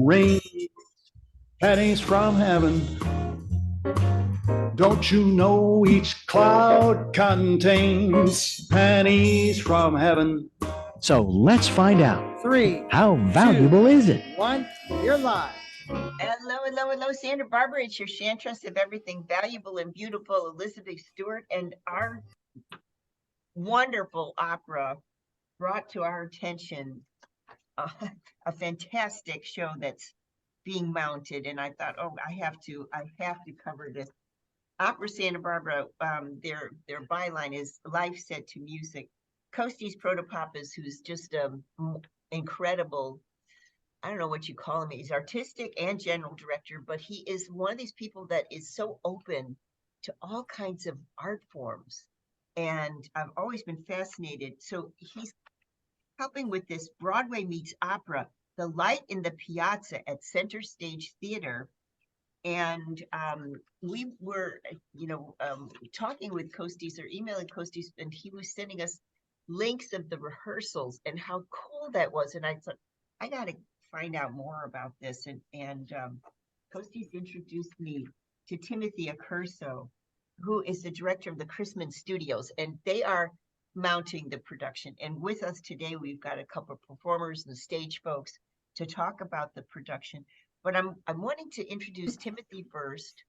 rain pennies from heaven. Don't you know each cloud contains pennies from heaven? So let's find out. 3, How valuable is it? 1, you're live. Hello, Santa Barbara. It's your chantress of everything valuable and beautiful, Elizabeth Stewart, and our wonderful opera brought to our attention a fantastic show that's being mounted. And I thought, oh, I have to cover this. Opera Santa Barbara, their byline is Life Set to Music. Kostis Protopapas, who's just incredible, I don't know what you call him. He's artistic and general director, but he is one of these people that is so open to all kinds of art forms. And I've always been fascinated. So he's helping with this Broadway meets opera, The Light in the Piazza at Center Stage Theater. And we were, talking with Kostis or emailing Kostis, and he was sending us links of the rehearsals and how cool that was. And I thought, I got to find out more about this. And Kostis introduced me to Timothy Accurso, who is the director of the Chrisman Studios, and they are mounting the production. And with us today, we've got a couple of performers and stage folks to talk about the production. But I'm wanting to introduce Timothy first,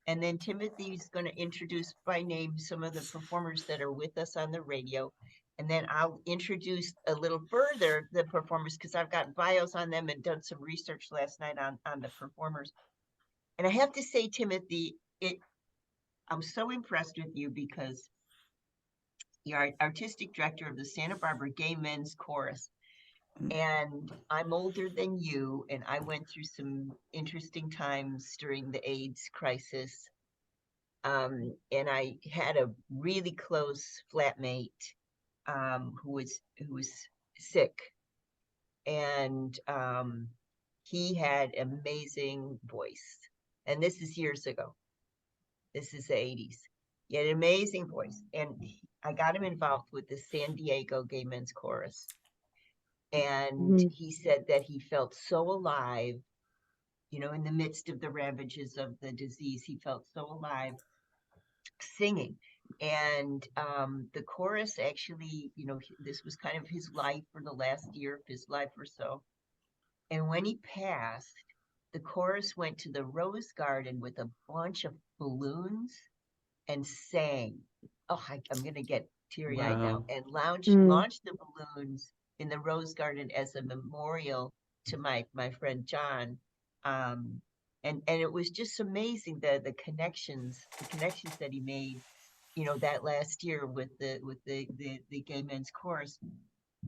and then Timothy's going to introduce by name some of the performers that are with us on the radio. And then I'll introduce a little further the performers, because I've got bios on them and done some research last night on the performers. And I have to say, Timothy, I'm so impressed with you because you're artistic director of the Santa Barbara Gay Men's Chorus. And I'm older than you, and I went through some interesting times during the AIDS crisis. And I had a really close flatmate who was sick, and he had amazing voice. And this is years ago. This is the 80s. He had an amazing voice, and I got him involved with the San Diego Gay Men's Chorus. And he said that he felt so alive, in the midst of the ravages of the disease. He felt so alive singing. And the chorus actually, this was kind of his life for the last year of his life or so. And when he passed, the chorus went to the Rose Garden with a bunch of balloons and sang. Oh, I'm going to get teary-eyed now. And launched the balloons in the Rose Garden as a memorial to my friend John. And it was just amazing, the connections that he made, that last year with the Gay Men's Chorus,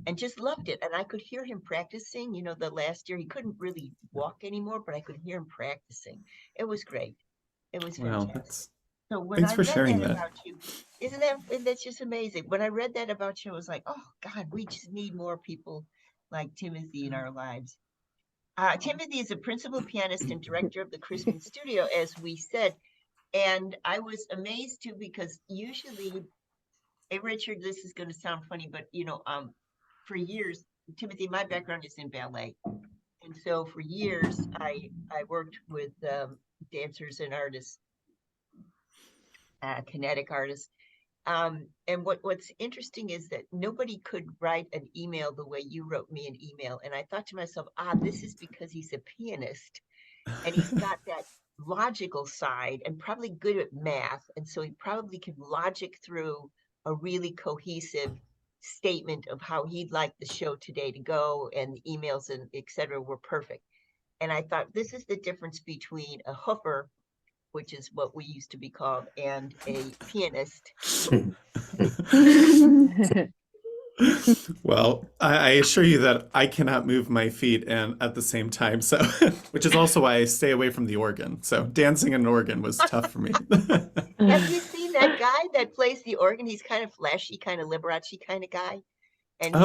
and just loved it. And I could hear him practicing, the last year. He couldn't really walk anymore, but I could hear him practicing. It was great. It was fantastic. So when thanks I for read sharing that that about you, that's just amazing. When I read that about you, I was like, oh God, we just need more people like Timothy in our lives. Timothy is a principal pianist and director of the Chrisman Studio, as we said. And I was amazed too, because usually, hey Richard, this is going to sound funny, but for years, Timothy, my background is in ballet. And so for years, I worked with dancers and artists, kinetic artists. And what's interesting is that nobody could write an email the way you wrote me an email. And I thought to myself, this is because he's a pianist and he's got that logical side and probably good at math. And so he probably can logic through a really cohesive statement of how he'd like the show today to go, and the emails and et cetera were perfect. And I thought, this is the difference between a hoofer, which is what we used to be called, and a pianist. Well, I assure you that I cannot move my feet and at the same time, so which is also why I stay away from the organ. So dancing an organ was tough for me. Have you seen that guy that plays the organ? He's kind of flashy, kind of Liberace kind of guy. And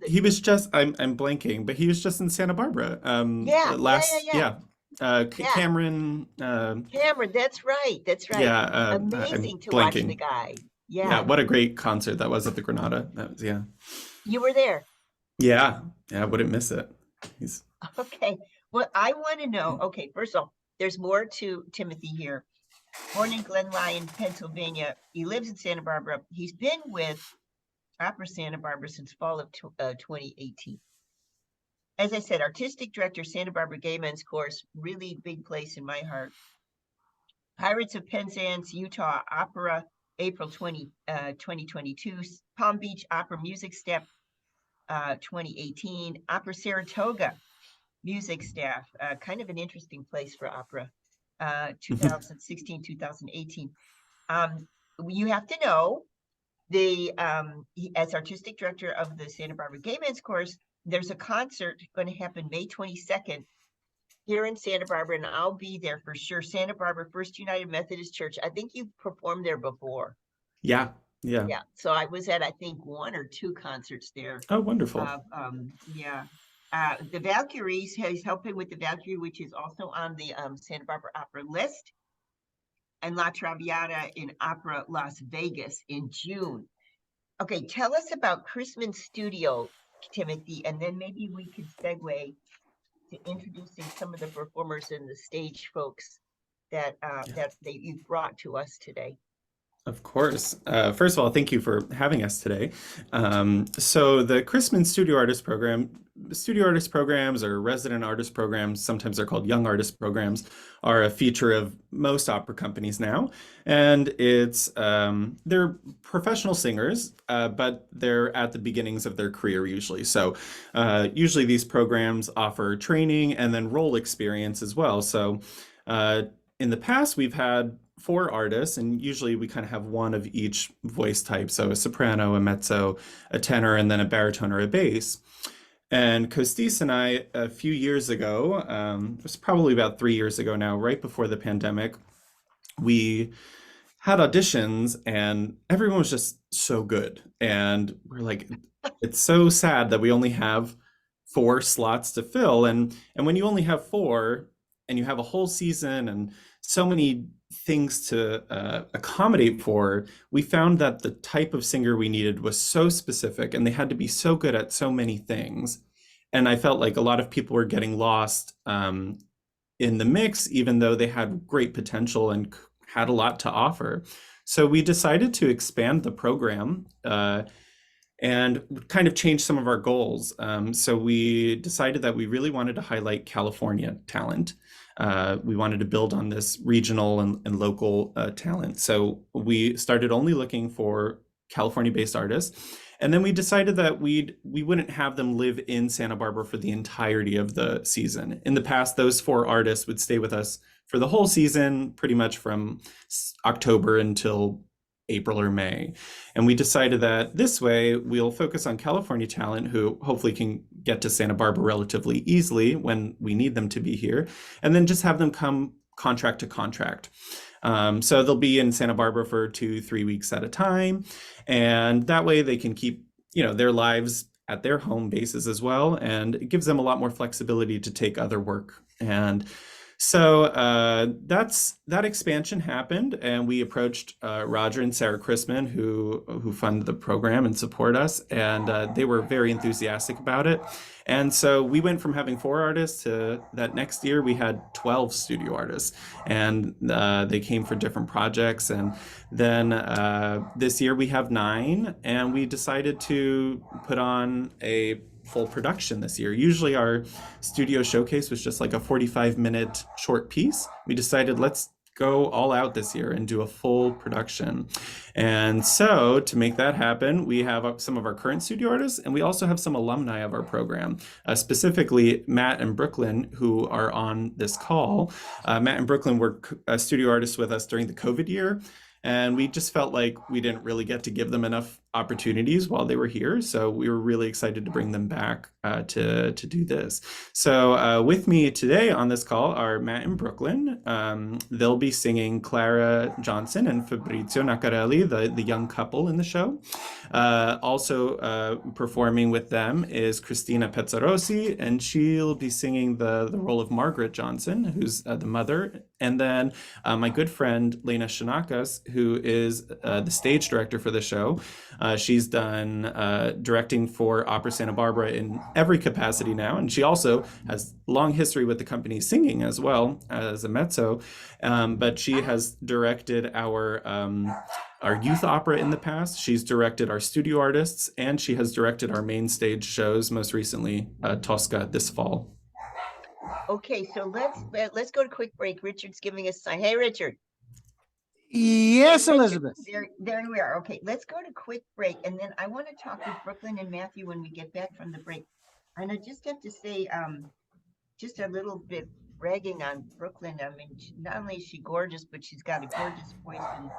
he was just, I'm blanking, but he was just in Santa Barbara. Cameron. Cameron, that's right. Yeah, amazing to watch the guy. Yeah, what a great concert that was at the Granada. That was, yeah. You were there. Yeah, I wouldn't miss it. Okay. Well, I want to know, okay, first of all, there's more to Timothy here. Born in Glen Lyon, Pennsylvania. He lives in Santa Barbara. He's been with Opera Santa Barbara since fall of 2018. As I said, artistic director, Santa Barbara Gay Men's Chorus, really big place in my heart. Pirates of Penzance, Utah Opera, April 2022. Palm Beach Opera Music Step, 2018. Opera Saratoga music staff, kind of an interesting place for opera, 2016, 2018. You have to know as artistic director of the Santa Barbara Gay Men's Chorus, there's a concert going to happen May 22nd here in Santa Barbara, and I'll be there for sure. Santa Barbara First United Methodist Church. I think you've performed there before. Yeah. So I was at, I think, 1 or 2 concerts there. Oh, wonderful. The Valkyries, he's helping with the Valkyrie, which is also on the Santa Barbara Opera list, and La Traviata in Opera Las Vegas in June. Okay, tell us about Chrisman Studio, Timothy, and then maybe we could segue to introducing some of the performers and the stage folks that you've brought to us today. Of course. First of all, thank you for having us today. So the Chrisman Studio Artist programs or resident artist programs, sometimes they're called young artist programs, are a feature of most opera companies now. And they're professional singers, but they're at the beginnings of their career usually. So usually these programs offer training and then role experience as well. So in the past, we've had 4 artists, and usually we kind of have one of each voice type. So a soprano, a mezzo, a tenor, and then a baritone or a bass. And Costis and I, a few years ago, it was probably about 3 years ago now, right before the pandemic, we had auditions and everyone was just so good. And we're like, it's so sad that we only have 4 slots to fill. And when you only have 4 and you have a whole season and so many things to accommodate for, we found that the type of singer we needed was so specific and they had to be so good at so many things. And I felt like a lot of people were getting lost in the mix, even though they had great potential and had a lot to offer. So we decided to expand the program and kind of change some of our goals. So we decided that we really wanted to highlight California talent. We wanted to build on this regional and local talent. So we started only looking for California-based artists. And then we decided that we wouldn't have them live in Santa Barbara for the entirety of the season. In the past, those 4 artists would stay with us for the whole season, pretty much from October until April or May. And we decided that this way we'll focus on California talent who hopefully can get to Santa Barbara relatively easily when we need them to be here, and then just have them come contract to contract. So they'll be in Santa Barbara for 2-3 weeks at a time. And that way they can keep, their lives at their home bases as well. And it gives them a lot more flexibility to take other work. And so that expansion happened, and we approached Roger and Sarah Chrisman, who fund the program and support us, and they were very enthusiastic about it. And so we went from having 4 artists to that next year we had 12 studio artists, and they came for different projects. And then this year we have 9, and we decided to put on a full production this year. Usually our studio showcase was just like a 45-minute short piece. We decided let's go all out this year and do a full production. And so to make that happen, we have some of our current studio artists, and we also have some alumni of our program, specifically Matt and Brooklyn, who are on this call. Matt and Brooklyn were studio artists with us during the COVID year. And we just felt like we didn't really get to give them enough opportunities while they were here. So we were really excited to bring them back to do this. So with me today on this call are Matt and Brooklyn. They'll be singing Clara Johnson and Fabrizio Naccarelli, the young couple in the show. Also performing with them is Cristina Pezzarosi, and she'll be singing the role of Margaret Johnson, who's the mother. And then my good friend Lena Shanakas, who is the stage director for the show. She's done directing for Opera Santa Barbara in every capacity now, and she also has long history with the company singing as well as a mezzo. But she has directed our youth opera in the past. She's directed our studio artists, and she has directed our main stage shows, most recently Tosca this fall. Okay, so let's go to quick break. Richard's giving us a sign. Hey, Richard. Yes, Hey, Richard. Elizabeth. There we are. Okay, let's go to quick break, and then I want to talk with Brooklyn and Matthew when we get back from the break. And I just have to say, just a little bit bragging on Brooklyn. I mean, not only is she gorgeous, but she's got a gorgeous voice, and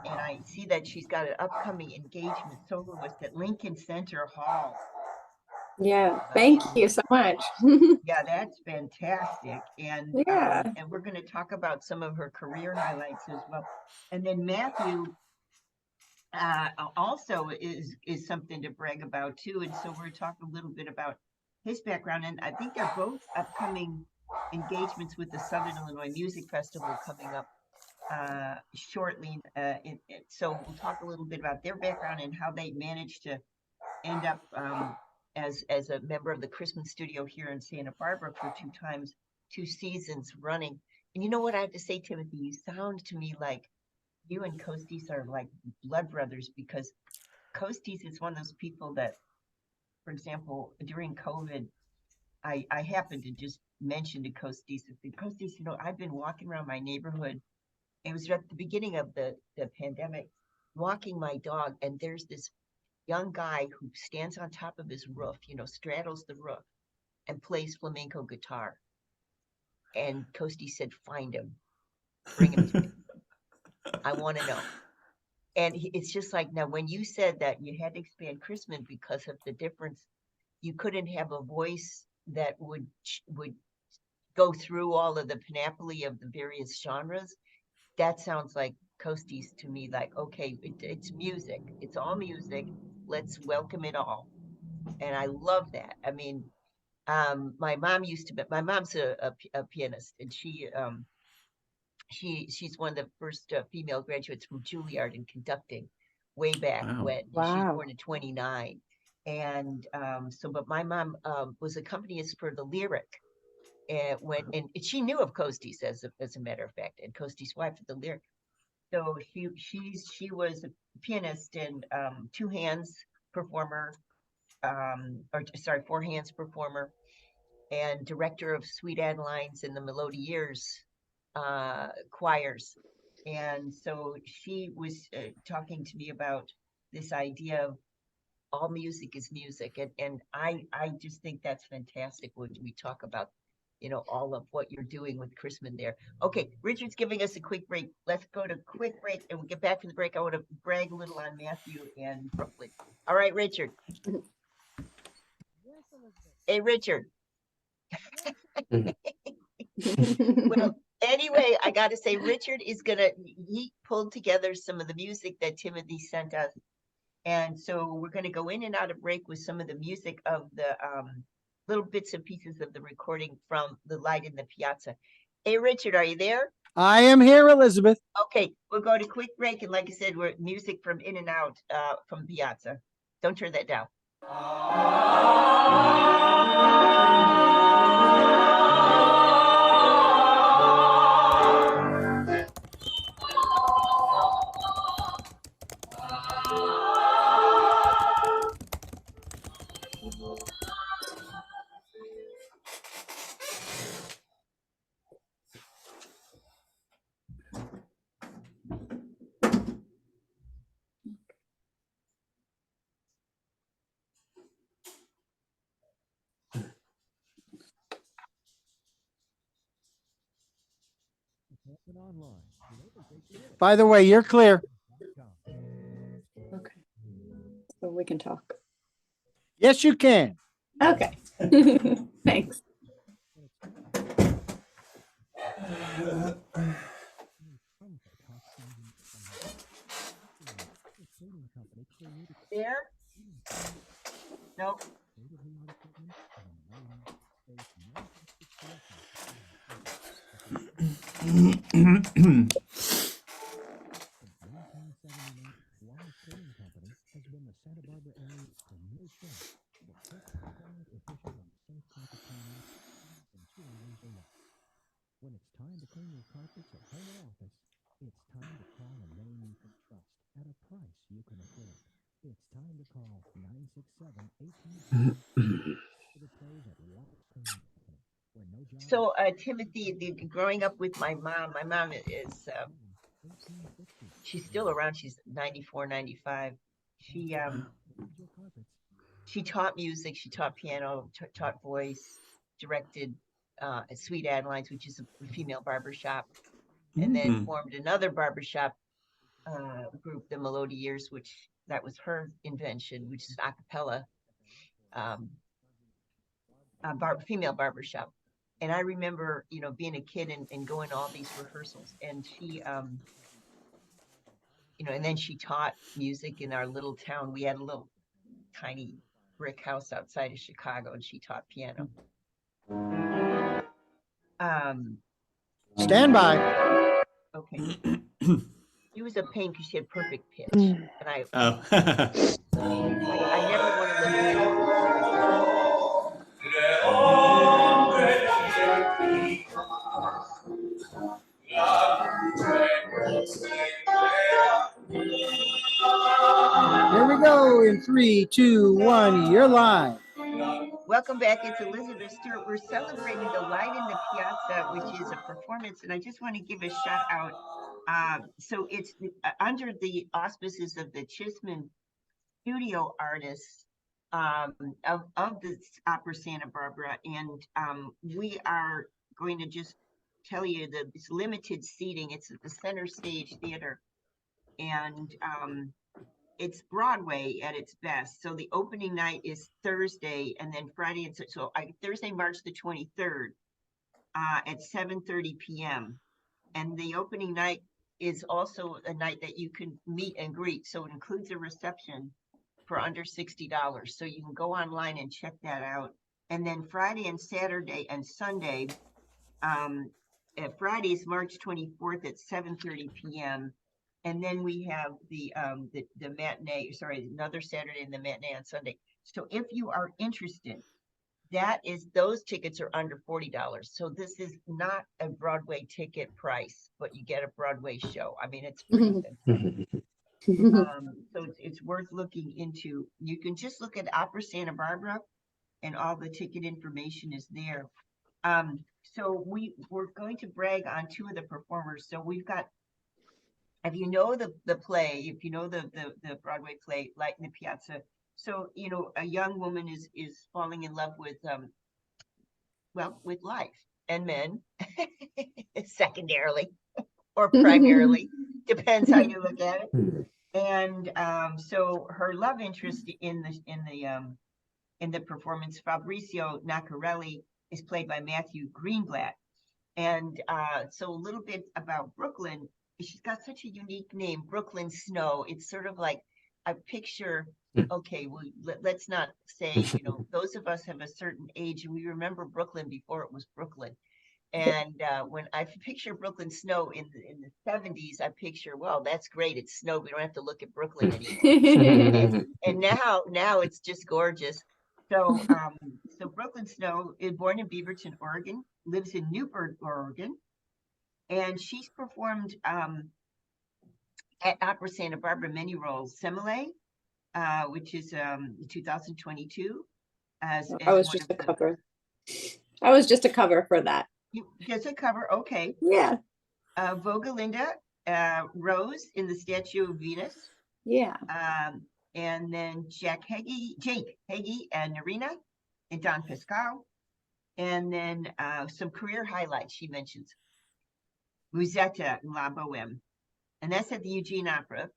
I see that she's got an upcoming engagement soloist at Lincoln Center Hall. Yeah, thank you so much. Yeah, that's fantastic. And Yeah. and we're going to talk about some of her career highlights as well. And then Matthew also is something to brag about too. And so we're talking a little bit about his background. And I think they're both upcoming engagements with the Southern Illinois Music Festival coming up shortly. So we'll talk a little bit about their background and how they managed to end up as a member of the Christmas Studio here in Santa Barbara for 2 seasons running. And you know what I have to say, Timothy? You sound to me like you and Costis are like blood brothers, because Costis is one of those people that, for example, during COVID, I happened to just mention to Costis, you know, I've been walking around my neighborhood. It was at the beginning of the pandemic, walking my dog, and there's this young guy who stands on top of his roof, you know, straddles the roof and plays flamenco guitar. And Costi said, find him, bring him to me. I want to know. And it's just like, now, when you said that you had to expand Christmas because of the difference, you couldn't have a voice that would go through all of the panoply of the various genres. That sounds like Costis to me, like, okay, it's music. It's all music. Let's welcome it all. And I love that. I mean, my mom's a pianist, and she's one of the first female graduates from Juilliard in conducting way back when. She's born in 29. And but my mom was accompanist for the Lyric. And she knew of Costis, as a matter of fact, and Costis' wife at the Lyric. So she was a pianist and 2 hands performer, four hands performer, and director of Sweet Adelines and the Melodiers choirs. And so she was talking to me about this idea of all music is music, and I just think that's fantastic when we talk about, you know, all of what you're doing with Chrisman there. Okay, Richard's giving us a quick break. Let's go to quick break, and we'll get back from the break. I want to brag a little on Matthew and Brooklyn. All right, Richard. Hey, Richard. Well, anyway, I got to say, Richard is he pulled together some of the music that Timothy sent us. And so we're going to go in and out of break with some of the music of the little bits and pieces of the recording from The Light in the Piazza. Hey, Richard, are you there? I am here, Elizabeth. Okay, we'll go to quick break. And like I said, we're music from In and Out from Piazza. Don't turn that down. By the way, you're clear. Okay. So we can talk. Yes, you can. Okay. Thanks. There? Nope. to clean your carpets at home or office, it's time to call a name you can trust at a price you can afford. It's time to call 967-1800 for the pros at Water Cleaning Company, where no job So, Timothy, growing up with my mom is, 1860. she's still around. She's 94, 95. She Your carpets. she taught music, she taught piano, taught voice, directed at Sweet Adeline's, which is a female barbershop, and then Mm. formed another barbershop group, the Melodiers, which that was her invention, which is a cappella female barbershop. And I remember, being a kid and going to all these rehearsals, and she and then she taught music in our little town. We had a little tiny brick house outside of Chicago, and she taught piano. Stand by. Okay. She was a pain because she had perfect pitch, and I Oh. never want to listen to her. Here we go in 3, 2, 1. You're live. Welcome back. It's Elizabeth Stewart. We're celebrating the Light in the Piazza, which is a performance, and I just want to give a shout out. So it's under the auspices of the Chisman studio artists of the Opera Santa Barbara, and we are going to just tell you that it's limited seating. It's at the Center Stage Theater, and it's Broadway at its best. So the opening night is Thursday, and then Friday, and Thursday, March the 23rd at 7:30 p.m. And the opening night is also a night that you can meet and greet. So it includes a reception for under $60. So you can go online and check that out. And then Friday and Saturday and Sunday, Friday is March 24th at 7:30 p.m. And then we have the matinee, another Saturday and the matinee on Sunday. So if you are interested, those tickets are under $40. So this is not a Broadway ticket price, but you get a Broadway show. I mean, it's pretty so it's worth looking into. You can just look at Opera Santa Barbara, and all the ticket information is there. So we're going to brag on two of the performers. So we've got, if you know the play, if you know the Broadway play, Light in the Piazza. So a young woman is falling in love with with life and men, secondarily or primarily, depends how you look at it. And so her love interest in the performance, Fabrizio Nacarelli, is played by Matthew Greenblatt. And so a little bit about Brooklyn. She's got such a unique name, Brooklyn Snow. It's sort of like I picture. Okay, well, let's not say, those of us have a certain age and we remember Brooklyn before it was Brooklyn. And when I picture Brooklyn Snow in the 70s, I picture, well, that's great. It's snow. We don't have to look at Brooklyn anymore. and now it's just gorgeous. So so Brooklyn Snow is born in Beaverton, Oregon, lives in Newport, Oregon, and she's performed at Opera Santa Barbara many roles. Semele, which is 2022. I was just a cover. I was just a cover for that. Just a cover, okay. Yeah. Vogelinda, Rose in the Statue of Venus. Yeah. And then Jake Heggie, and Narina and Don Pascal. And then some career highlights she mentions. Musetta and La Boheme. And that's at the Eugene Opera.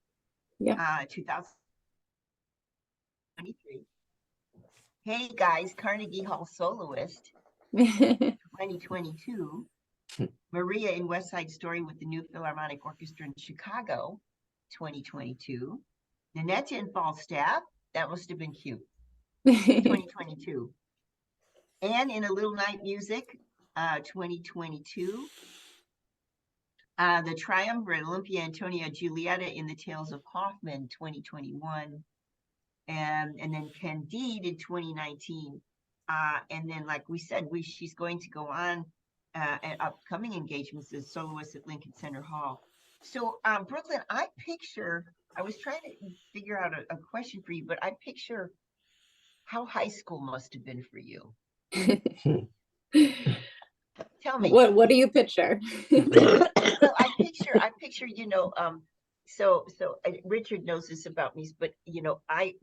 Yeah. 2023. Hey guys, Carnegie Hall soloist. 2022. Maria in West Side Story with the New Philharmonic Orchestra in Chicago. 2022. Nanette in Falstaff. That must have been cute. 2022. Anne in A Little Night Music. 2022. The Triumvirate, Olympia, Antonia, Giulietta in The Tales of Kaufman, 2021. And then Candide in 2019. And then, like we said, she's going to go on and upcoming engagements as soloist at Lincoln Center Hall. So, Brooklyn, I was trying to figure out a question for you, but I picture how high school must have been for you. Tell me. What do you picture? Well, I picture, so Richard knows this about me, but I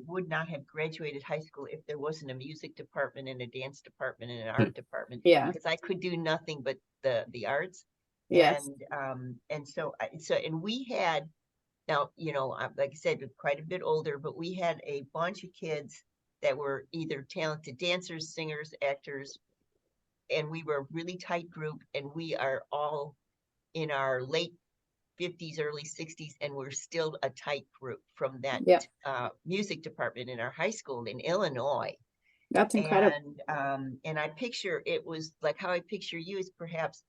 would not have graduated high school if there wasn't a music department and a dance department and an art department. Yeah. Because I could do nothing but the arts. Yes. And we had, now, like I said, quite a bit older, but we had a bunch of kids that were either talented dancers, singers, actors, and we were a really tight group, and we are all in our late 50s, early 60s, and we're still a tight group from that music department in our high school in Illinois. That's incredible. And I picture it was like how I picture you is perhaps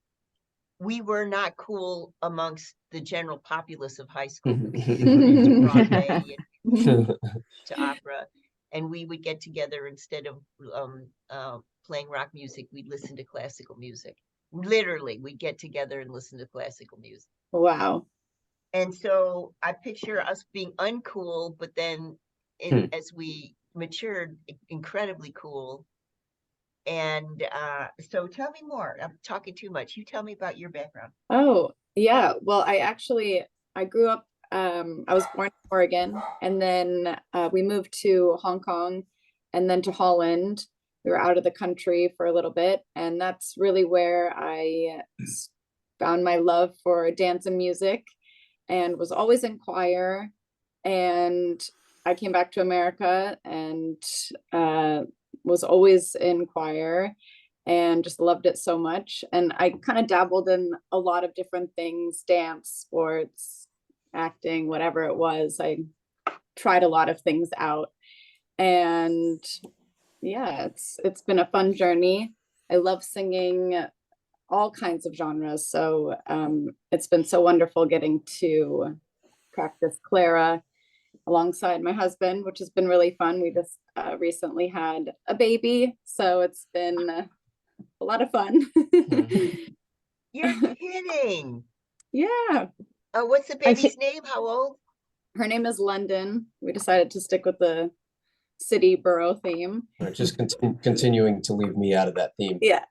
we were not cool amongst the general populace of high school. To Broadway and to opera, and we would get together instead of playing rock music, we'd listen to classical music. Literally, we'd get together and listen to classical music. Wow. And so I picture us being uncool, but then as we matured, incredibly cool. And so tell me more. I'm talking too much. You tell me about your background. Oh, yeah. Well, I grew up, I was born in Oregon, and then we moved to Hong Kong and then to Holland. We were out of the country for a little bit, and that's really where I found my love for dance and music, and was always in choir. And I came back to America and was always in choir and just loved it so much. And I kind of dabbled in a lot of different things, dance, sports, acting, whatever it was. I tried a lot of things out. And yeah, it's been a fun journey. I love singing all kinds of genres. So it's been so wonderful getting to practice Clara alongside my husband, which has been really fun. We just recently had a baby, so it's been a lot of fun. You're kidding. Yeah. What's the baby's name? How old? Her name is London. We decided to stick with the city borough theme. Just continuing to leave me out of that theme. Yeah.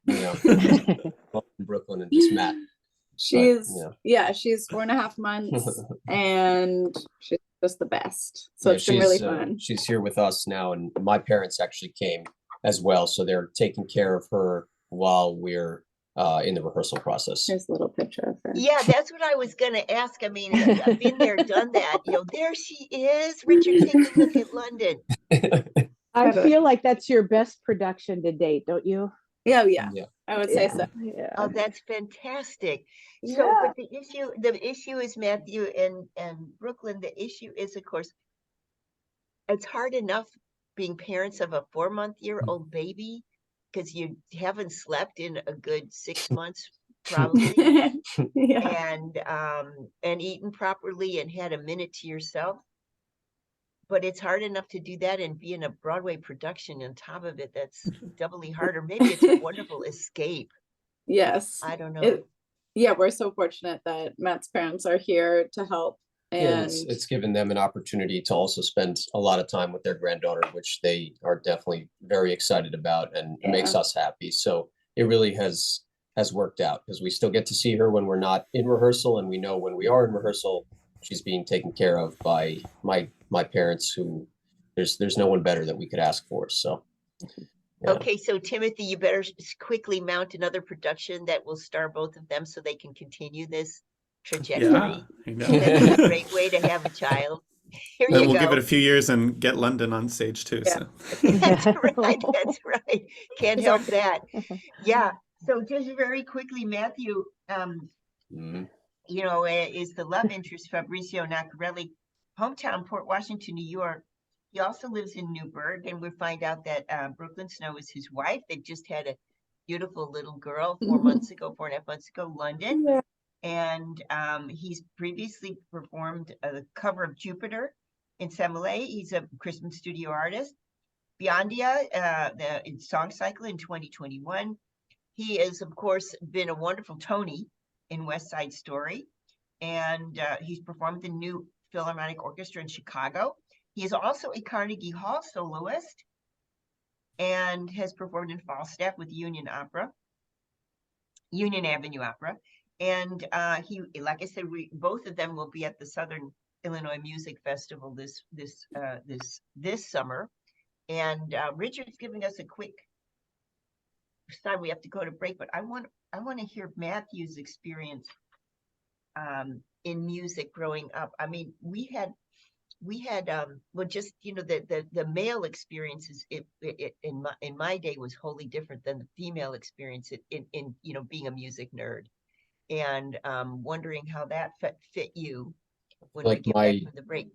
Brooklyn and just Matt. She's 4.5 months and she's just the best. So it's been really fun. She's here with us now, and my parents actually came as well. So they're taking care of her while we're in the rehearsal process. Here's a little picture of her. Yeah, that's what I was going to ask. I mean, I've been there, done that. There she is. Richard, take a look at London. I feel like that's your best production to date, don't you? Yeah. I would say so. Yeah. Oh, that's fantastic. So, but the issue is, Matthew and Brooklyn, the issue is, of course, it's hard enough being parents of a 4-month-old baby because you haven't slept in a good 6 months probably. And eaten properly and had a minute to yourself. But it's hard enough to do that and be in a Broadway production on top of it. That's doubly harder. Maybe it's a wonderful escape. Yes. I don't know. We're so fortunate that Matt's parents are here to help. And it's given them an opportunity to also spend a lot of time with their granddaughter, which they are definitely very excited about, and it makes us happy. So it really has worked out because we still get to see her when we're not in rehearsal, and we know when we are in rehearsal, she's being taken care of by my parents, who there's no one better that we could ask for. So Okay, so Timothy, you better quickly mount another production that will star both of them so they can continue this trajectory. Yeah, I know. That's a great way to have a child. Here Then you we'll go. give it a few years and get London on stage too. Yeah. So That's right. That's right. Can't help that. Yeah. So just very quickly, Matthew, is the love interest Fabrizio Nacarelli, hometown Port Washington, New York. He also lives in Newburgh, and we find out that Brooklyn Snow is his wife. They just had a beautiful little girl 4.5 months ago, London. Yeah. And he's previously performed the cover of Jupiter in Semele. He's a Christmas studio artist. Beyondia, the song cycle in 2021. He has, of course, been a wonderful Tony in West Side Story, and he's performed the New Philharmonic Orchestra in Chicago. He is also a Carnegie Hall soloist and has performed in Falstaff with Union Avenue Opera. And he, like I said, both of them will be at the Southern Illinois Music Festival this summer. And Richard's giving us a quick time. We have to go to break, but I want to hear Matthew's experience in music growing up. I mean, we had well, just, you know, the male experiences in my day was wholly different than the female experience in you know, being a music nerd, and wondering how that fit you when we Like get back my from the break.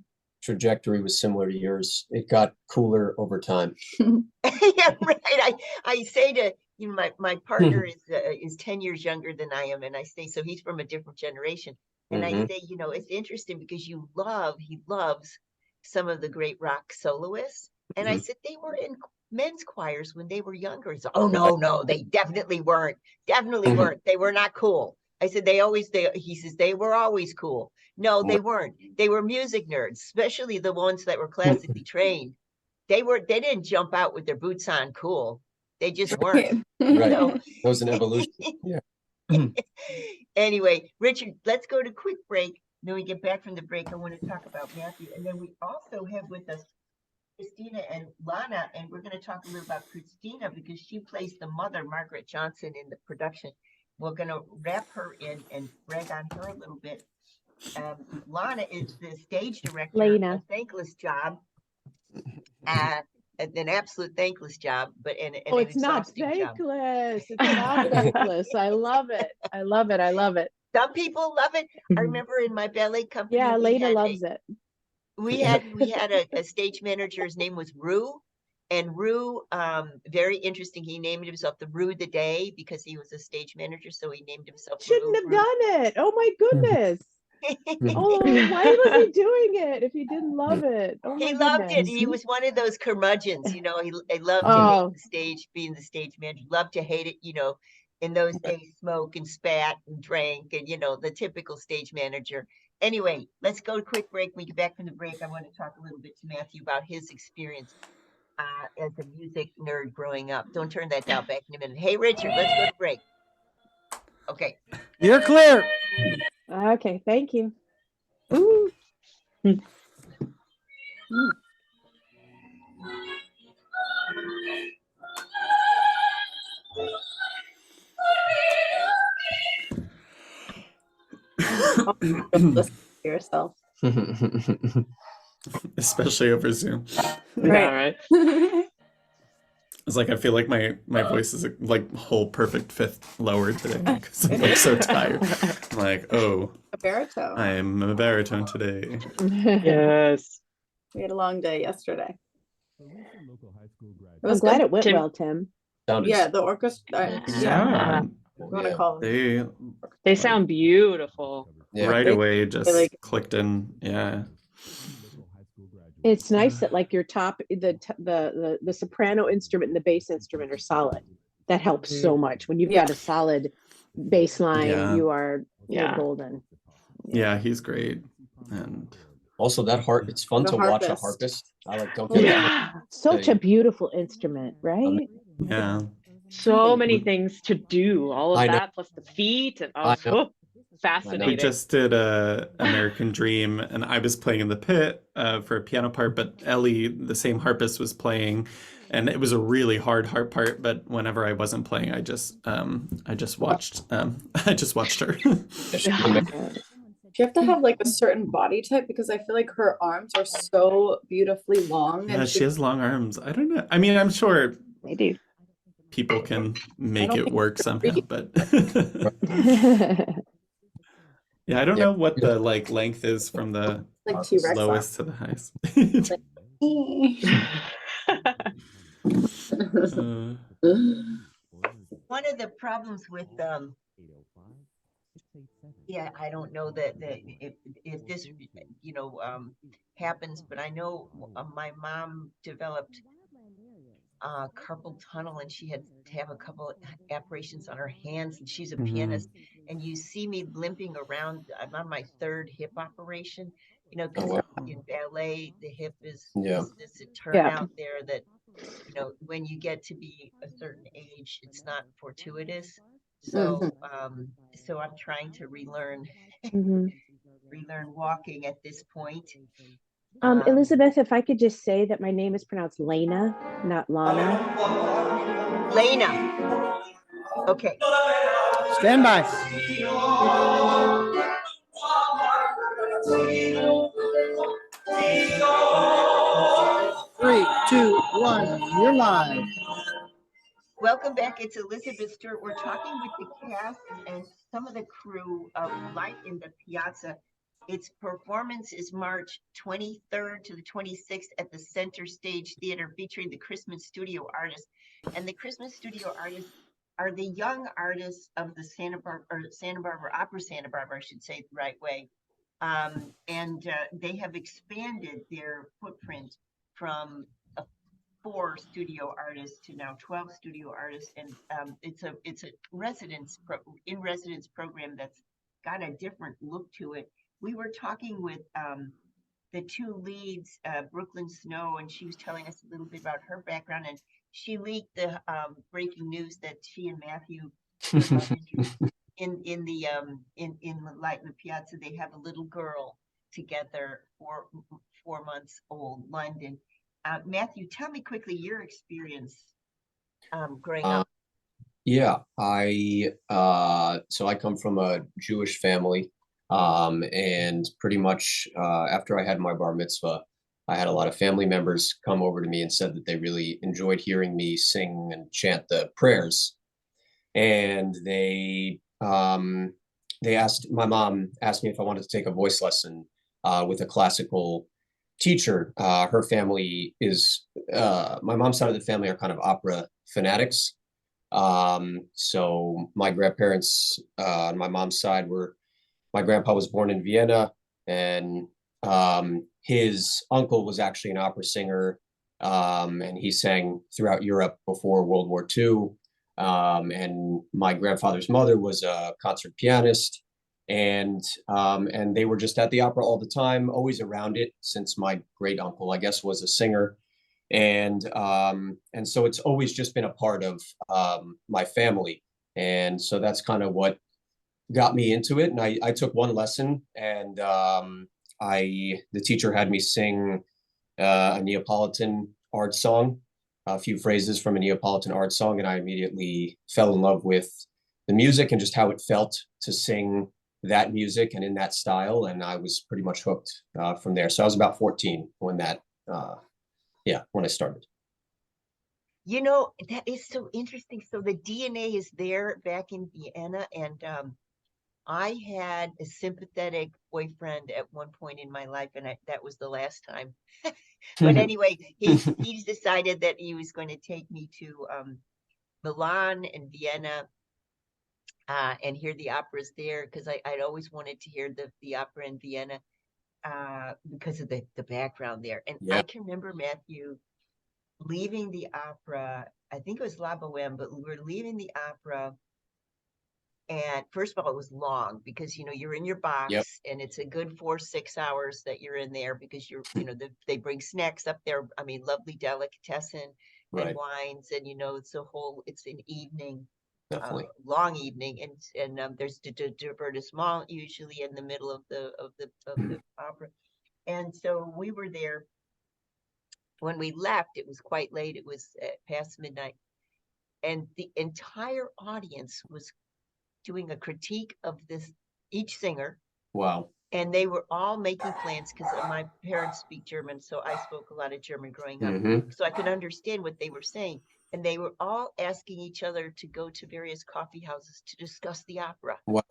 trajectory was similar to yours. It got cooler over time. Yeah, right. I say to, you know, my partner is 10 years younger than I am, and I say, so he's from a different generation. And I say, you know, it's interesting because he loves some of the great rock soloists. And I said, they were in men's choirs when they were younger. He's, oh, no, they definitely weren't. Definitely weren't. They were not cool. I said, he says, they were always cool. No, they weren't. They were music nerds, especially the ones that were classically trained. They didn't jump out with their boots on cool. They just weren't. Right. So, That was an evolution. Yeah. Anyway, Richard, let's go to quick break. Then we get back from the break. I want to talk about Matthew. And then we also have with us Christina and Lana, and we're going to talk a little about Christina because she plays the mother, Margaret Johnson, in the production. We're going to wrap her in and brag on her a little bit. Lana is the stage director, Lena. a thankless job, an absolute thankless job, but an It's not exhausting job. thankless. It's not thankless. I love it. I love it. I love it. Some people love it. I remember in my ballet company. Yeah, Lena loves it. We had a stage manager. His name was Rue, and Rue, very interesting. He named himself the Rue the Day because he was a stage manager. So he named himself. Shouldn't have done it. Oh my goodness. Oh, why was he doing it if he didn't love it? Oh my He loved goodness. it. He was one of those curmudgeons, you know. He loved to hate the stage, being the stage manager. Loved to hate it, you know. In those days, smoke and spat and drank, and you know, the typical stage manager. Anyway, let's go to a quick break. When we get back from the break, I want to talk a little bit to Matthew about his experience as a music nerd growing up. Don't turn that dial back in a minute. Hey, Richard, let's go to break. Okay. You're clear. Okay, thank you. Ooh. Listen to yourself. Especially over Zoom. Right. It's like I feel like my voice is like whole perfect fifth lower today because I'm like so tired. I'm like, oh, A baritone. I'm a baritone today. Yes. We had a long day yesterday. I'm glad it went Tim- well, Tim. Yeah, the orchestra. Yeah, You want to call them? They sound beautiful. Yeah. right away just like- clicked in. Yeah. It's nice that like your top, the soprano instrument and the bass instrument are solid. That helps so much. When you've got a solid bass line, Yeah. you're Yeah. golden. Yeah, he's great. And Also, that it's fun The to watch a harpist. harpist. I like don't Oh, get Yeah. Such a beautiful instrument, right? yeah. So many things to do. All of I know. that plus the feet and I know. We fascinating. just did American Dream, and I was playing in the pit for a piano part, but Ellie, the same harpist, was playing, and it was a really hard harp part. But whenever I wasn't playing, I just watched I just watched her. Do you have to have like a certain body type? Because I feel like her arms are so beautifully long. Yeah, And she has long arms. I don't know. I mean, I'm sure They do. people can make don't it think work somehow, but That's yeah, I don't know what the like length is from the like T-Rex lowest to the highest. One of the problems with I don't know that if this happens, but I know my mom developed carpal tunnel, and she had to have a couple of operations on her hands, and she's a Mhm. pianist. And you see me limping around. I'm on my third hip operation, you know, Oh, because wow. in ballet, the hip is Yeah. this turn Yeah. out there that, you know, when you get to be a certain age, it's not fortuitous. So, so I'm trying to relearn Mhm. walking at this point. Elizabeth, if I could just say that my name is pronounced Lena, not Lana. Lena. Okay. Stand by. 3, 2, 1, you're live. Welcome back. It's Elizabeth Stewart. We're talking with the cast and some of the crew of Light in the Piazza. Its performance is March 23rd to the 26th at the Center Stage Theater, featuring the Christmas Studio Artists. And the Christmas Studio Artists are the young artists of the Santa Barbara Opera Santa Barbara, I should say the right way. And they have expanded their footprint from 4 studio artists to now 12 studio artists, and it's a residence program that's got a different look to it. We were talking with the 2 leads, Brooklyn Snow, and she was telling us a little bit about her background, and she leaked the breaking news that she and Matthew in the Light in the Piazza, they have a little girl together, 4 months old, London. Matthew, tell me quickly your experience growing up. Yeah, so I come from a Jewish family, and pretty much after I had my bar mitzvah, I had a lot of family members come over to me and said that they really enjoyed hearing me sing and chant the prayers. And my mom asked me if I wanted to take a voice lesson with a classical teacher. Her family is, my mom's side of the family are kind of opera fanatics. So my grandparents on my mom's side my grandpa was born in Vienna, and his uncle was actually an opera singer, and he sang throughout Europe before World War II. And my grandfather's mother was a concert pianist, and they were just at the opera all the time, always around it, since my great uncle, I guess, was a singer. And so it's always just been a part of my family. And so that's kind of what got me into it. And I took one lesson, and the teacher had me sing a Neapolitan art song, a few phrases from a Neapolitan art song, and I immediately fell in love with the music and just how it felt to sing that music and in that style. And I was pretty much hooked from there. So I was about 14 when when I started. You know, that is so interesting. So the DNA is there back in Vienna, and I had a sympathetic boyfriend at one point in my life, and that was the last time. But anyway, he's decided that he was going to take me to Milan and Vienna and hear the operas there, because I'd always wanted to hear the opera in Vienna because of the background there. And I can remember, Matthew, leaving the opera. I think it was La Boheme, but we were leaving the opera. And first of all, it was long because, you know, you're in your box and it's a good 4-6 hours that you're in there, because they bring snacks up there. I mean, lovely delicatessen and wines, and, you know, it's an evening, long evening. And there's the divertissement usually in the middle of the opera. And so we were there. When we left, it was quite late. It was past midnight. And the entire audience was doing a critique of each singer. Wow. And they were all making plans, because my parents speak German, so I spoke a lot of German growing up. So I could understand what they were saying. And they were all asking each other to go to various coffee houses to discuss the opera. Wow.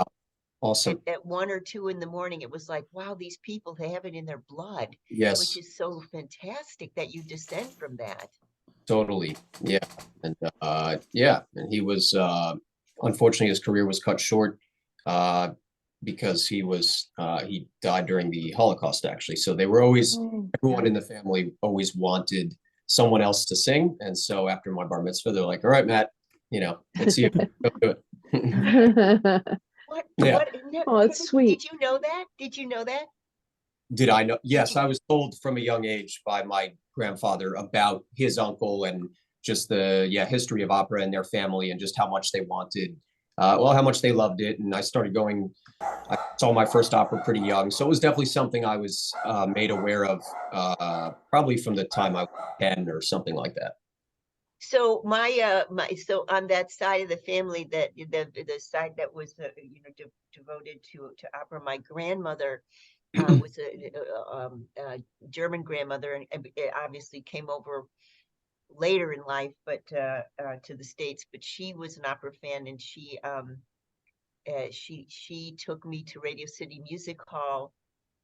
Awesome. At 1 or 2 in the morning, it was like, wow, these people, they have it in their blood. Yes. Which is so fantastic that you descend from that. Totally. Yeah. And and he was unfortunately, his career was cut short because he died during the Holocaust, actually. So they were always, everyone in the family always wanted someone else to sing. And so after my bar mitzvah, they're like, all right, Matt, it's you. Go do it. What? Yeah. What? No, Oh, it's Timothy, sweet. Did you know that? Did you know that? Did I know? Yes, I was told from a young age by my grandfather about his uncle and just the history of opera in their family and just how much they wanted, how much they loved it. And I saw my first opera pretty young. So it was definitely something I was made aware of probably from the time I was 10 or something like that. So so on that side of the family, that the side that was devoted to opera, my grandmother was a German grandmother, and it obviously came over later in life, but to the States. But she was an opera fan, and she took me to Radio City Music Hall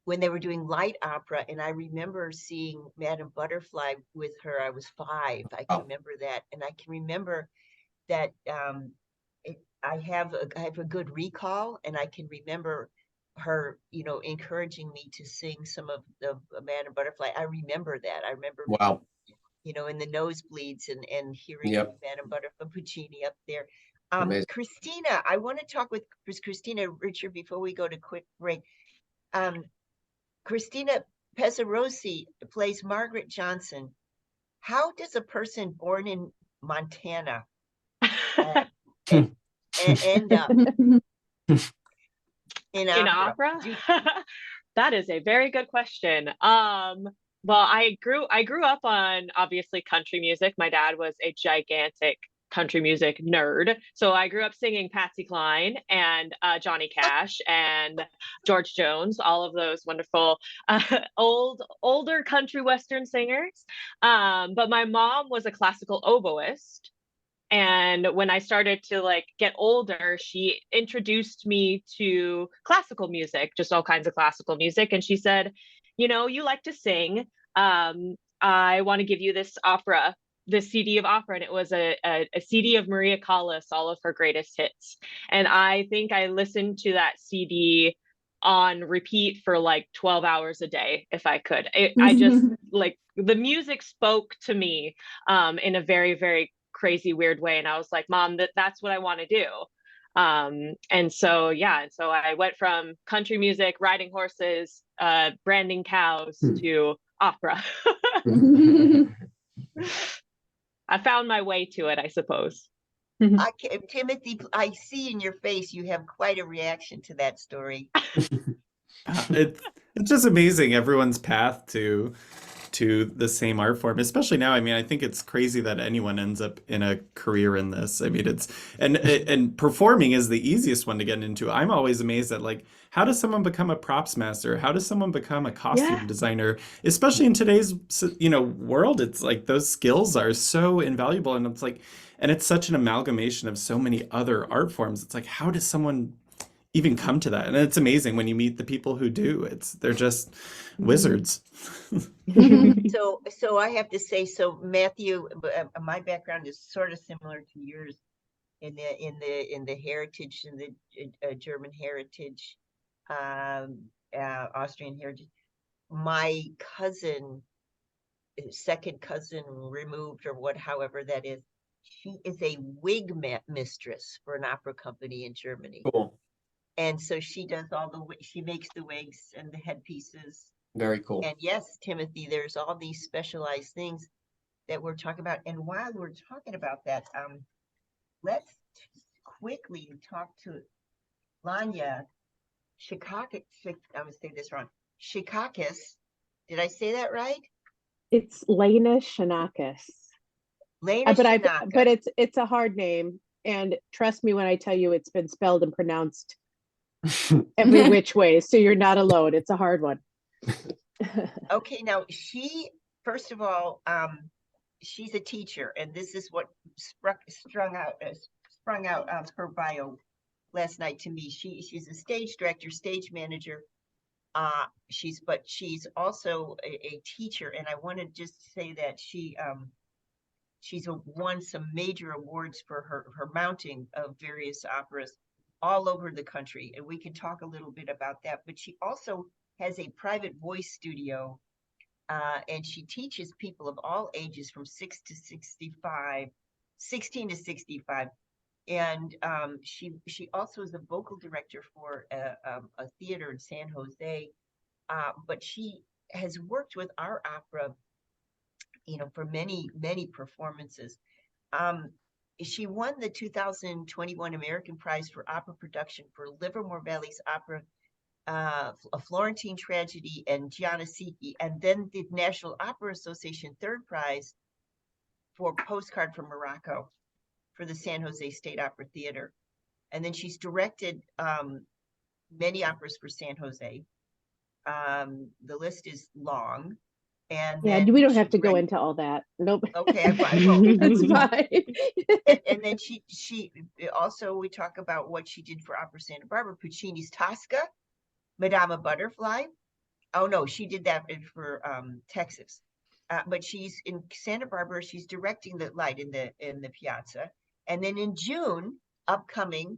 when they were doing light opera, and I remember seeing Madame Butterfly with her. I was 5. I can remember that, and I can remember that I have a good recall, and I can remember her, encouraging me to sing some of the Madame Butterfly. I remember that. I remember, Wow. In the nosebleeds and hearing Yep. Madame Butterfly Puccini up there. Amazing. Christina, I want to talk with Christina, Richard, before we go to quick break. Christina Pezzarosi plays Margaret Johnson. How does a person born in Montana end up in opera? That is a very good question. Well, I grew up on obviously country music. My dad was a gigantic country music nerd, so I grew up singing Patsy Cline and Johnny Cash and George Jones, all of those wonderful older country western singers. But my mom was a classical oboist. And when I started to get older, she introduced me to classical music, just all kinds of classical music. And she said, you like to sing. I want to give you this CD of opera. And it was a CD of Maria Callas, all of her greatest hits. And I think I listened to that CD on repeat for 12 hours a day, if I could. I just the music spoke to me in a very, very crazy, weird way. And I was like, Mom, that's what I want to do. And so I went from country music, riding horses, branding cows to opera. I found my way to it, I suppose. Timothy, I see in your face you have quite a reaction to that story. It's just amazing everyone's path to the same art form, especially now. I mean, I think it's crazy that anyone ends up in a career in this. I mean, it's and performing is the easiest one to get into. I'm always amazed at how does someone become a props master? How does someone become a costume designer? Especially in today's world, it's those skills are so invaluable, and it's such an amalgamation of so many other art forms. It's how does someone even come to that? And it's amazing when you meet the people who do. They're just wizards. So I have to say, so Matthew, my background is sort of similar to yours in the heritage, in the German heritage, Austrian heritage. My cousin, second cousin removed, or however that is, she is a wig mistress for an opera company in Germany. Cool. And so she does she makes the wigs and the headpieces. Very cool. And yes, Timothy, there's all these specialized things that we're talking about. And while we're talking about that, let's quickly talk to Lanya Shikakis. I'm gonna say this wrong. Shikakis. Did I say that right? It's Lena Shanakis. Lena Shanakis. But it's a hard name. And trust me when I tell you it's been spelled and pronounced every which way. So you're not alone. It's a hard one. Okay, now first of all, she's a teacher, and this is what sprung out of her bio last night to me. She's a stage director, stage manager. She's also a teacher, and I want to just say that she's won some major awards for her mounting of various operas all over the country, and we can talk a little bit about that. But she also has a private voice studio And she teaches people of all ages from 16 to 65. And she also is a vocal director for a theater in San Jose. But she has worked with our opera, for many, many performances. She won the 2021 American Prize for Opera Production for Livermore Valley's opera, A Florentine Tragedy and Giannisiki, and then the National Opera Association third prize for Postcard from Morocco for the San Jose State Opera Theater. And then she's directed many operas for San Jose. The list is long. And Yeah, then we don't have to go into all that. Nope. Okay, I won't. That's fine. And then she also, we talk about what she did for Opera Santa Barbara, Puccini's Tosca, Madama Butterfly. Oh no, she did that for Texas. But she's in Santa Barbara. She's directing the light in the Piazza. And then in June, upcoming,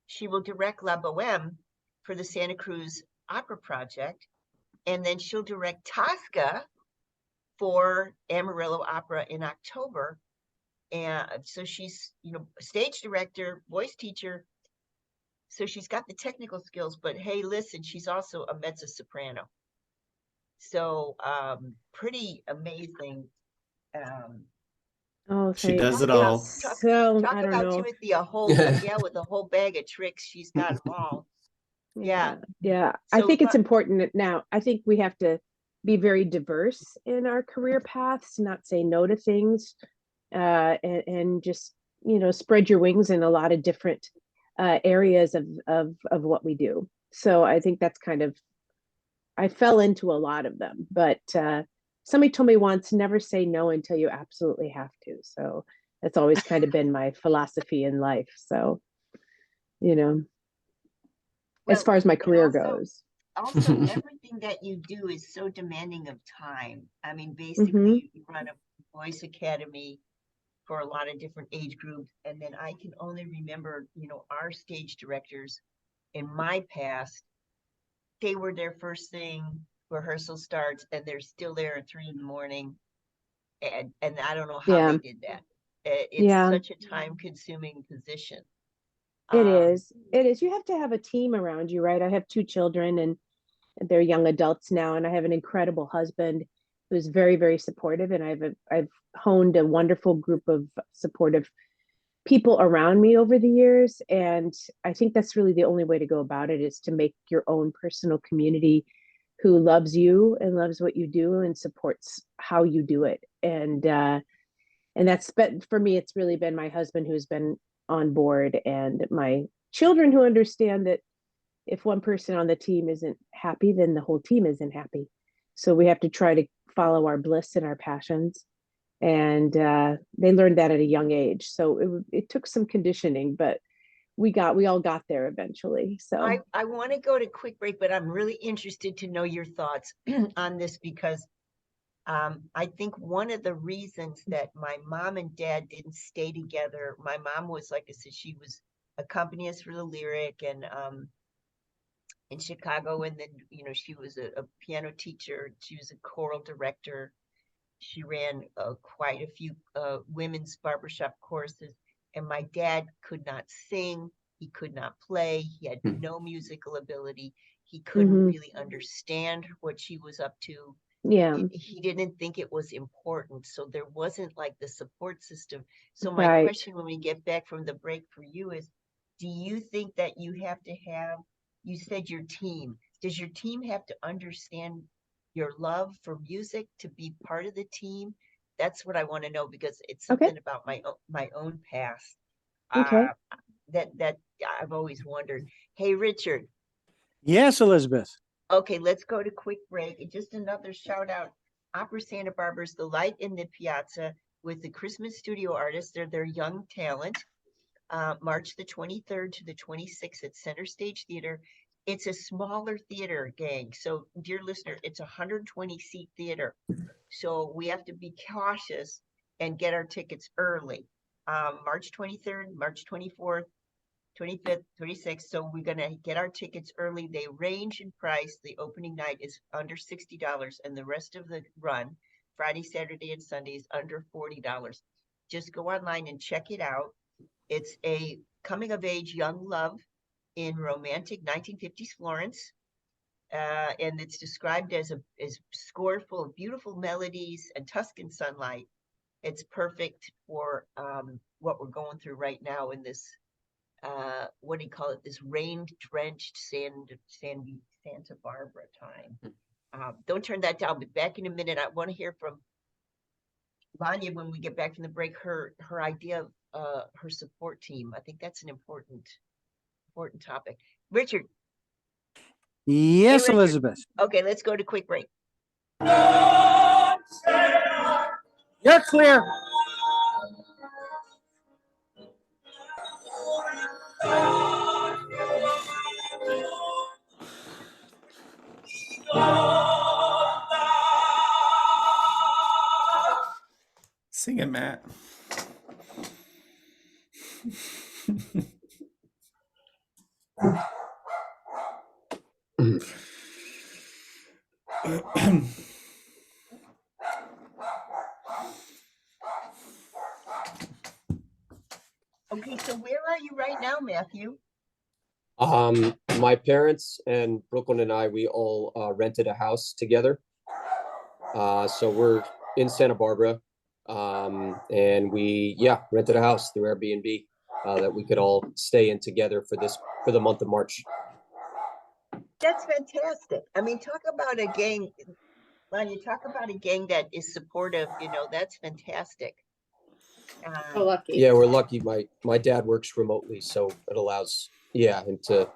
she will direct La Boheme for the Santa Cruz Opera Project. And then she'll direct Tosca for Amarillo Opera in October. And so she's, stage director, voice teacher. So she's got the technical skills, but hey, listen, she's also a mezzo soprano. So pretty amazing. She does it Talk all. talk I don't about know. Timothy, with a whole bag of tricks. She's got them all. Yeah. I So, think it's important now. I think we have to be very diverse in our career paths, not say no to things, and just, spread your wings in a lot of different areas of what we do. So I think that's I fell into a lot of them, but somebody told me once, never say no until you absolutely have to. So that's always kind of been my philosophy in life. So, as far as my career goes. Also, everything that you do is so demanding of time. I mean, basically, you run a voice academy for a lot of different age groups. And then I can only remember, our stage directors in my past, they were there first thing, rehearsal starts, and they're still there at 3 a.m. And I don't know how they did that. It's such a time-consuming position. It is. You have to have a team around you, right? I have 2 children and they're young adults now, and I have an incredible husband who's very, very supportive, and I've honed a wonderful group of supportive people around me over the years. And I think that's really the only way to go about it, is to make your own personal community who loves you and loves what you do and supports how you do it. And that's been, for me, it's really been my husband who's been on board, and my children who understand that if one person on the team isn't happy, then the whole team isn't happy. So we have to try to follow our bliss and our passions. And they learned that at a young age. So it took some conditioning, but we all got there eventually. So I want to go to quick break, but I'm really interested to know your thoughts on this, because I think one of the reasons that my mom and dad didn't stay together, my mom was, like I said, she was accompanist for the Lyric and in Chicago, and then she was a piano teacher, she was a choral director, she ran quite a few women's barbershop courses, and my dad could not sing, he could not play, he had no musical ability, he couldn't really understand what she was up to. He didn't think it was important, so there wasn't like the support system. So my question when we get back from the break for you is, do you think that you have to have, you said your team, does your team have to understand your love for music to be part of the team? That's what I want to know, because it's something about my own past that I've always wondered. Hey, Richard. Yes, Elizabeth. Okay, let's go to quick break. And just another shout out, Opera Santa Barbara's The Light in the Piazza with the Christmas Studio Artists. They're their young talent. March the 23rd to the 26th at Center Stage Theater. It's a smaller theater, gang. So, dear listener, it's a 120-seat theater. So we have to be cautious and get our tickets early. March 23rd, March 24th, 25th, 26th. So we're gonna get our tickets early. They range in price. The opening night is under $60, and the rest of the run, Friday, Saturday, and Sunday, is under $40. Just go online and check it out. It's a coming of age young love in romantic 1950s Florence. And it's described as a score full of beautiful melodies and Tuscan sunlight. It's perfect for what we're going through right now in this what do you call it? This rain-drenched Santa Barbara time. Don't turn that down. But back in a minute, I want to hear from Vanya when we get back from the break. Her idea of her support team. I think that's an important topic. Richard. Yes, Richard. Elizabeth. Okay, let's go to quick break. You're clear. Sing it, Matt. Okay, so where are you right now, Matthew? My parents and Brooklyn and I, we all rented a house together. So we're in Santa Barbara, and we rented a house through Airbnb that we could all stay in together for the month of March. That's fantastic. I mean, talk about a gang, Lon, you talk about a gang that is supportive, that's fantastic. So lucky. Yeah, we're lucky. My dad works remotely, so it allows him to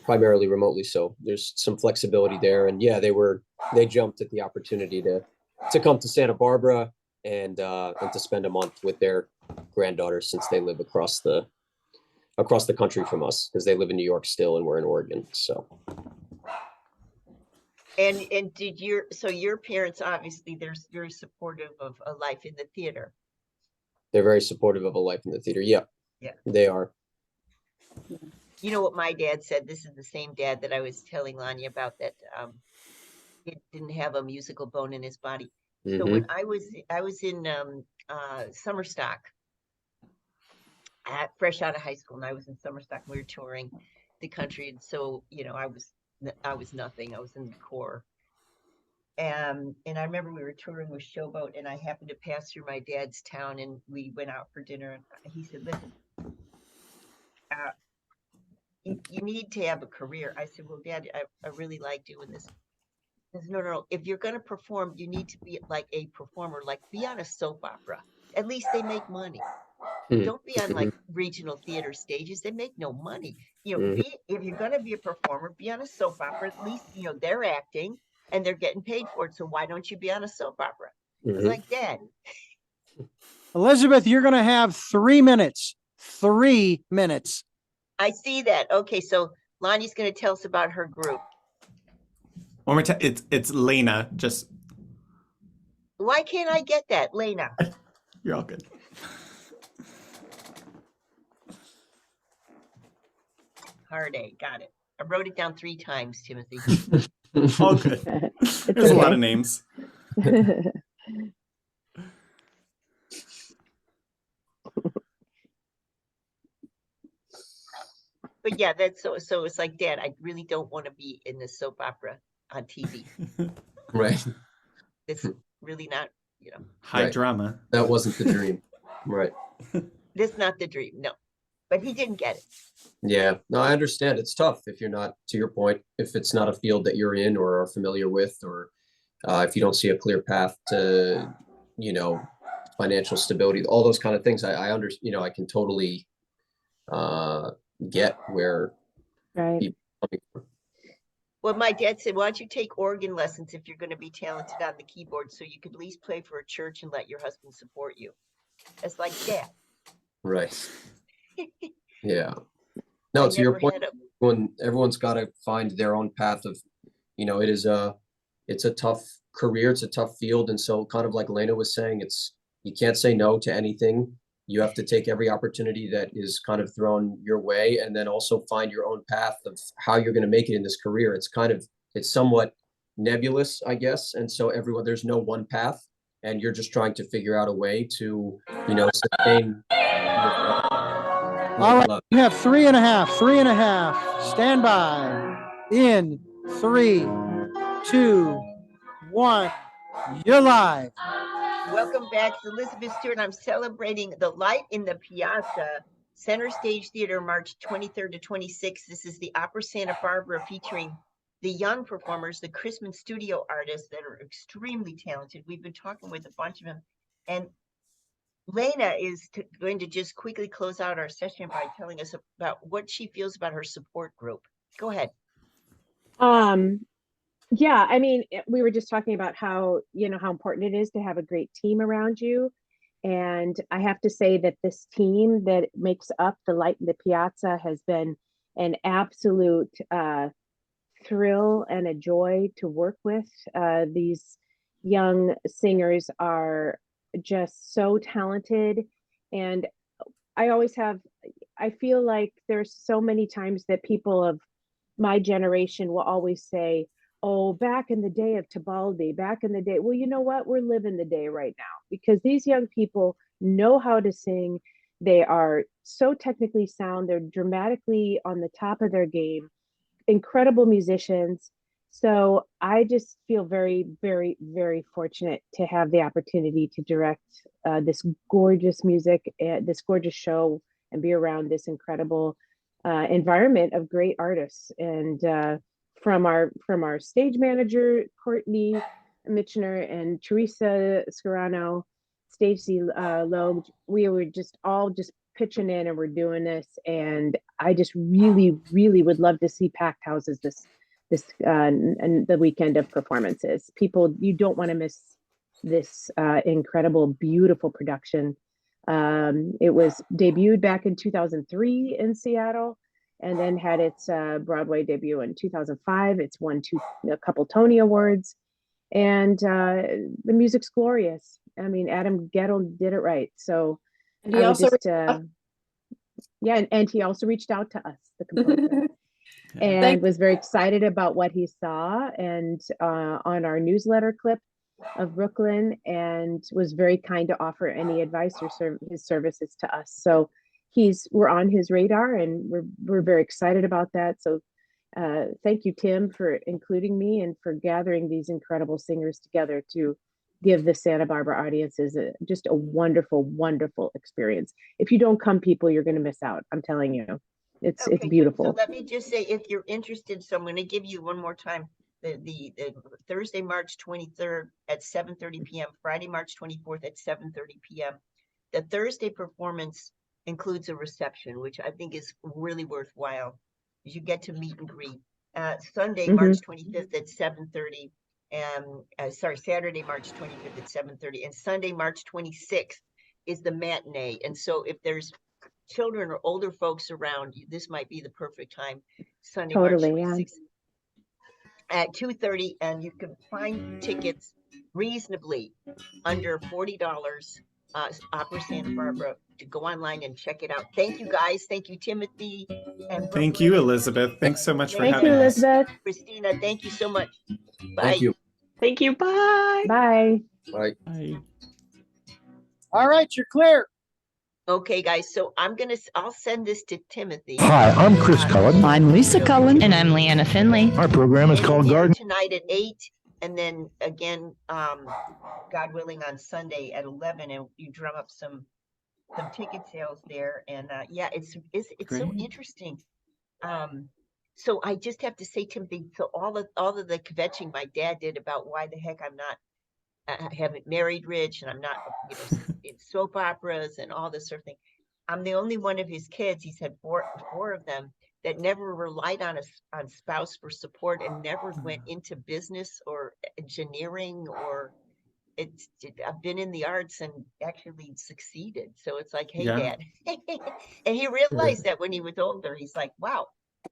primarily remotely. So there's some flexibility there. And they jumped at the opportunity to come to Santa Barbara and to spend a month with their granddaughter, since they live across the country from us, because they live in New York still and we're in Oregon. So. And your parents, obviously, they're very supportive of a life in the theater. They're very supportive of a life in the theater. Yeah, they are. You know what my dad said? This is the same dad that I was telling Lanya about, that he didn't have a musical bone in his body. So when I was in summer stock, fresh out of high school, and I was in summer stock, we were touring the country. And so, I was nothing. I was in the Corps. And I remember we were touring with Showboat, and I happened to pass through my dad's town, and we went out for dinner. And he said, "Listen, you need to have a career." I said, "Well, Dad, I really like doing this." He says, No. If you're going to perform, you need to be like a performer, like be on a soap opera. At least they make money. Don't be on like regional theater stages. They make no money. If you're going to be a performer, be on a soap opera. At least, they're acting and they're getting paid for it. So why don't you be on a soap opera? It's like, Dad. Elizabeth, you're going to have 3 minutes. 3 minutes. I see that. Okay, so Lonnie's going to tell us about her group. One more time. It's Lena. Just. Why can't I get that, Lena? You're all good. Hard-A, got it. I wrote it down 3 times, Timothy. All good. There's a lot of names. But yeah, that's so it's like, Dad, I really don't want to be in the soap opera on TV. Right. It's really not, High drama. That wasn't the dream. Right. That's not the dream. No, but he didn't get it. Yeah, no, I understand. It's tough if you're not, to your point, if it's not a field that you're in or are familiar with, or if you don't see a clear path to, financial stability, all those kind of things. I understand, I can totally get where people are coming from. Well, my dad said, why don't you take organ lessons if you're going to be talented on the keyboard, so you could at least play for a church and let your husband support you. It's like, Dad. Right. Yeah. No, to your point, when everyone's got to find their own path of, it's a tough career. It's a tough field. And so kind of like Lena was saying, you can't say no to anything. you have to take every opportunity that is kind of thrown your way, and then also find your own path of how you're going to make it in this career. It's somewhat nebulous, I guess. And so there's no one path, and you're just trying to figure out a way to, sustain. All right, you have 3.5, 3.5. Stand by. In 3, 2, 1. You're live. Welcome back. It's Elizabeth Stewart. I'm celebrating the Light in the Piazza, Center Stage Theater, March 23rd to 26th. This is the Opera Santa Barbara featuring the young performers, the Christmas studio artists that are extremely talented. We've been talking with a bunch of them. And Lena is going to just quickly close out our session by telling us about what she feels about her support group. Go ahead. Yeah, I mean, we were just talking about how important it is to have a great team around you. And I have to say that this team that makes up the Light in the Piazza has been an absolute thrill and a joy to work with. These young singers are just so talented. And I feel like there's so many times that people of my generation will always say, oh, back in the day of Tibaldi, back in the day. Well, you know what? We're living the day right now, because these young people know how to sing. They are so technically sound. They're dramatically on the top of their game, incredible musicians. So I just feel very, very, very fortunate to have the opportunity to direct this gorgeous music, this gorgeous show, and be around this incredible environment of great artists. And from our stage manager, Courtney Mitchner, and Teresa Scarano, Stacey Loeb, we were just all pitching in, and we're doing this. And I just really, really would love to see packed houses and the weekend of performances. People, you don't want to miss this incredible, beautiful production. It was debuted back in 2003 in Seattle, and then had its Broadway debut in 2005. It's won a couple Tony Awards, and the music's glorious. I mean, Adam Gettle did it right. So And he also and he also reached out to us, the composer, and was very excited about what he saw and on our newsletter clip of Brooklyn, and was very kind to offer any advice or his services to us. So we're on his radar, and we're very excited about that. So thank you, Tim, for including me and for gathering these incredible singers together to give the Santa Barbara audiences just a wonderful, wonderful experience. If you don't come, people, you're going to miss out. I'm telling you, it's beautiful. So let me just say, if you're interested, so I'm going to give you one more time. The Thursday, March 23rd at 7:30 p.m., Friday, March 24th at 7:30 p.m. The Thursday performance includes a reception, which I think is really worthwhile. You get to meet and greet. Sunday, March 25th at 7:30, and Saturday, March 25th at 7:30, and Sunday, March 26th is the matinee. And so if there's children or older folks around, this might be the perfect time. Sunday, March 26th. At 2:30, and you can find tickets reasonably under $40. Opera Santa Barbara, to go online and check it out. Thank you, guys. Thank you, Timothy. And thank you, Elizabeth. Thanks so much for having us. Thank you, Elizabeth. Christina, thank you so much. Bye. Thank you. Thank you. Bye. Bye. Bye. Bye. All right, you're clear. Okay, guys, so I'll send this to Timothy. Hi, I'm Chris Cullen. I'm Lisa Cullen. And I'm Leanna Finley. Our program is called Garden. Tonight at 8, and then again, God willing, on Sunday at 11, and you drum up some ticket sales there. And yeah, it's so interesting. So I just have to say, Timothy, so all of the kvetching my dad did about why the heck I haven't married rich, and I'm not, in soap operas and all this sort of thing. I'm the only one of his kids. He's had four of them that never relied on spouse for support, and never went into business or engineering or I've been in the arts and actually succeeded. So it's like, hey, Dad. And he realized that when he was older. He's like, wow,